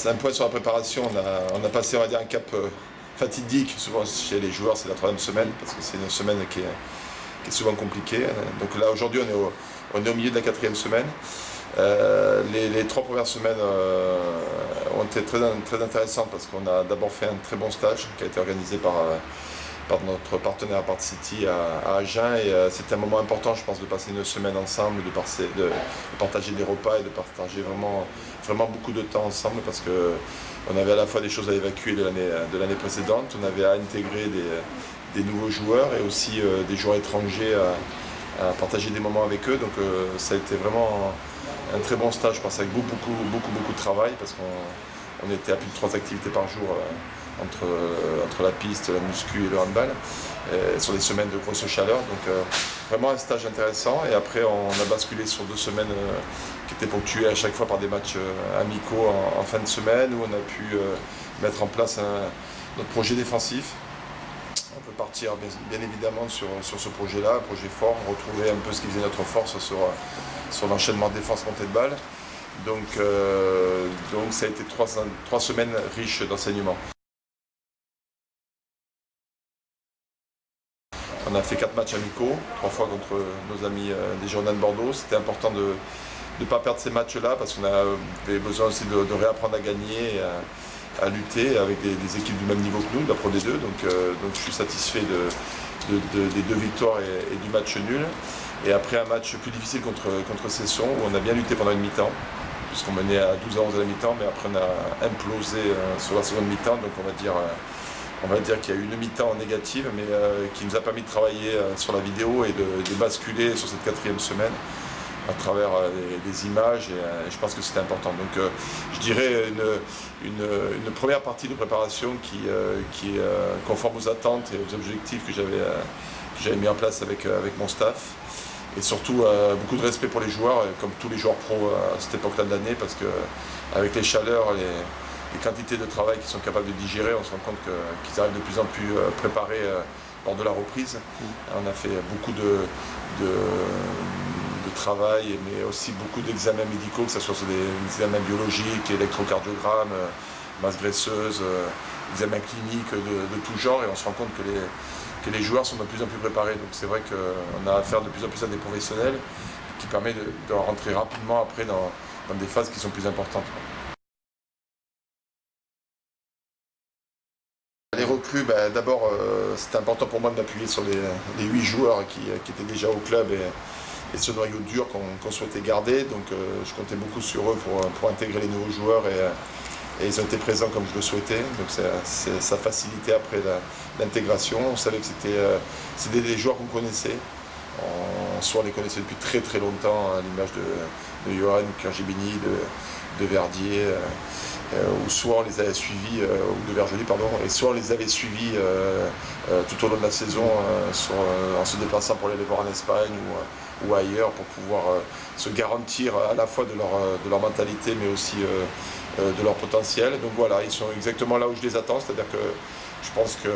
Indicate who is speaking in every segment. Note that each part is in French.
Speaker 1: Un point sur la préparation, on a passé on va dire, un cap fatidique, souvent chez les joueurs c'est la troisième semaine, parce que c'est une semaine qui est souvent compliquée. Donc là aujourd'hui on est au milieu de la quatrième semaine. Les trois premières semaines ont été très intéressantes parce qu'on a d'abord fait un très bon stage qui a été organisé par notre partenaire Part City à Agen et c'était un moment important je pense de passer une semaine ensemble, de partager des repas et de partager vraiment beaucoup de temps ensemble parce qu'on avait à la fois des choses à évacuer de l'année précédente, on avait à intégrer des nouveaux joueurs et aussi des joueurs étrangers à partager des moments avec eux, donc ça a été vraiment un très bon stage je pense avec beaucoup de travail parce qu'on était à plus de 3 activités par jour entre la piste, la muscu et le handball, sur des semaines de grosse chaleur. Donc vraiment un stage intéressant. Et après on a basculé sur 2 semaines qui étaient ponctuées à chaque fois par des matchs amicaux en fin de semaine où on a pu mettre en place notre projet défensif. On peut partir bien évidemment sur ce projet-là, un projet fort, retrouver un peu ce qui faisait notre force sur l'enchaînement défense-montée de balle. Donc ça a été 3 semaines riches d'enseignements. On a fait 4 matchs amicaux, 3 fois contre nos amis des Girondins de Bordeaux. C'était important de ne pas perdre ces matchs-là parce qu'on avait besoin aussi de réapprendre à gagner, à lutter avec des équipes du même niveau que nous, de la Pro D2. Donc je suis satisfait des 2 victoires et du match nul. Et après un match plus difficile contre Cesson où on a bien lutté pendant une mi-temps, puisqu'on menait à 12-11 à la mi-temps, mais après on a implosé sur la seconde mi-temps. Donc on va dire qu'il y a eu une mi-temps négative, mais qui nous a permis de travailler sur la vidéo et de basculer sur cette 4e semaine à travers des images, et je pense que c'était important. Donc je dirais une première partie de préparation qui est conforme aux attentes et aux objectifs que j'avais mis en place avec mon staff. Et surtout beaucoup de respect pour les joueurs, comme tous les joueurs pros à cette époque-là de l'année, parce qu'avec les chaleurs, les quantités de travail qu'ils sont capables de digérer, on se rend compte qu'ils arrivent de plus en plus préparés lors de la reprise. On a fait beaucoup de travail, mais aussi beaucoup d'examens médicaux, que ce soit sur des examens biologiques, électrocardiogramme, masse graisseuse, examens cliniques de tout genre, et on se rend compte que les joueurs sont de plus en plus préparés. Donc c'est vrai qu'on a affaire de plus en plus à des professionnels qui permet de rentrer rapidement après dans des phases qui sont plus importantes. Les recrues, d'abord c'était important pour moi de m'appuyer sur les 8 joueurs qui étaient déjà au club et ce noyau dur qu'on souhaitait garder. Donc je comptais beaucoup sur eux pour intégrer les nouveaux joueurs et ils ont été présents comme je le souhaitais. Donc ça facilitait après l'intégration. On savait que c'était des joueurs qu'on connaissait. Soit on les connaissait depuis très longtemps, à l'image de Johan Kurgibini, de Verdier, ou soit on les avait suivis, ou de Vergely, pardon, et soit on les avait suivis tout au long de la saison en se déplaçant pour aller les voir en Espagne ou ailleurs pour pouvoir se garantir à la fois de leur mentalité mais aussi de leur potentiel. Donc voilà, ils sont exactement là où je les attends, c'est-à-dire que je pense que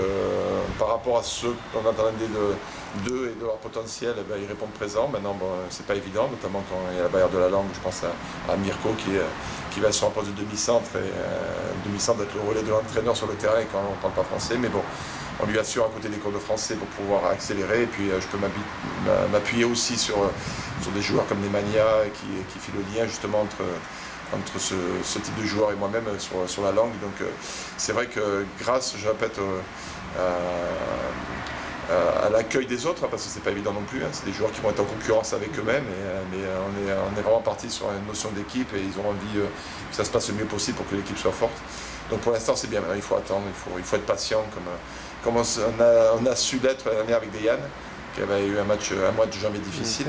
Speaker 1: par rapport à ceux qu'on attendait d'eux et de leur potentiel, ils répondent présent. Maintenant, c'est pas évident, notamment quand il y a la barrière de la langue. Je pense à Mirko qui va sur un poste de demi-centre et demi-centre d'être le relais de l'entraîneur sur le terrain quand on ne parle pas français. Mais bon, on lui assure à côté des cours de français pour pouvoir accélérer. Et puis je peux m'appuyer aussi sur des joueurs comme Nemanja qui fait le lien justement entre ce type de joueur et moi-même sur la langue. Donc c'est vrai que grâce, je répète, à l'accueil des autres, parce que c'est pas évident non plus, c'est des joueurs qui vont être en concurrence avec eux-mêmes, mais on est vraiment parti sur une notion d'équipe et ils ont envie que ça se passe le mieux possible pour que l'équipe soit forte. Donc pour l'instant c'est bien, maintenant il faut attendre, il faut être patient comme on a su l'être l'année avec Dejan, qui avait eu un mois de janvier difficile,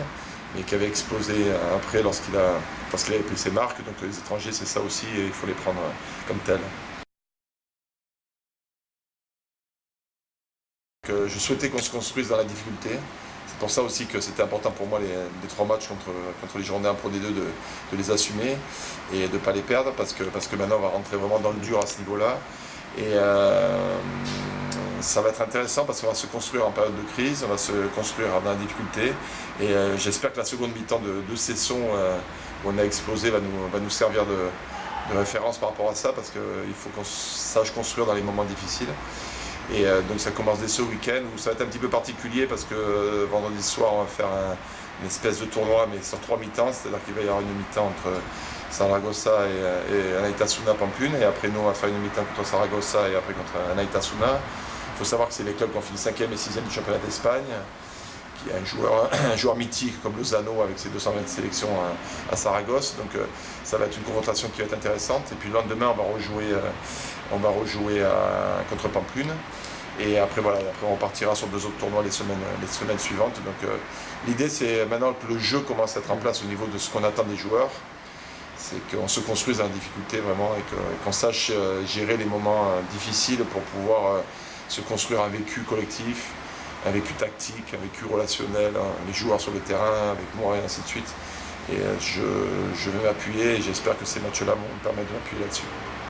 Speaker 1: mais qui avait explosé après lorsqu'il avait pris ses marques. Donc les étrangers c'est ça aussi et il faut les prendre comme tels. Je souhaitais qu'on se construise dans la difficulté. C'est pour ça aussi que c'était important pour moi les 3 matchs contre les Girondins Pro D2 de les assumer et de ne pas les perdre parce que maintenant on va rentrer vraiment dans le dur à ce niveau-là. Et ça va être intéressant parce qu'on va se construire en période de crise, on va se construire dans la difficulté et j'espère que la seconde mi-temps de Cesson où on a explosé va nous servir référence par rapport à ça, parce qu'il faut qu'on sache construire dans les moments difficiles. Et donc ça commence dès ce week-end, où ça va être un petit peu particulier, parce que vendredi soir, on va faire une espèce de tournoi, mais sur 3 mi-temps, c'est-à-dire qu'il va y avoir une mi-temps entre Saragossa et Anaitasuna Pampelune, et après nous on va faire une mi-temps contre Saragossa et après contre Anaitasuna. Il faut savoir que c'est les clubs qui ont fini 5e et 6e du championnat d'Espagne, qui est un joueur mythique comme Lozano avec ses 220 sélections à Saragosse, donc ça va être une confrontation qui va être intéressante. Et puis le lendemain on va rejouer contre Pampelune. Et après voilà, après on repartira sur 2 autres tournois les semaines suivantes. Donc l'idée c'est maintenant que le jeu commence à être en place au niveau de ce qu'on attend des joueurs, c'est qu'on se construise dans la difficulté vraiment et qu'on sache gérer les moments difficiles pour pouvoir se construire un vécu collectif, un vécu tactique, un vécu relationnel, les joueurs sur le terrain, avec moi et ainsi de suite. Et je vais m'appuyer et j'espère que ces matchs-là vont me permettre de m'appuyer là-dessus.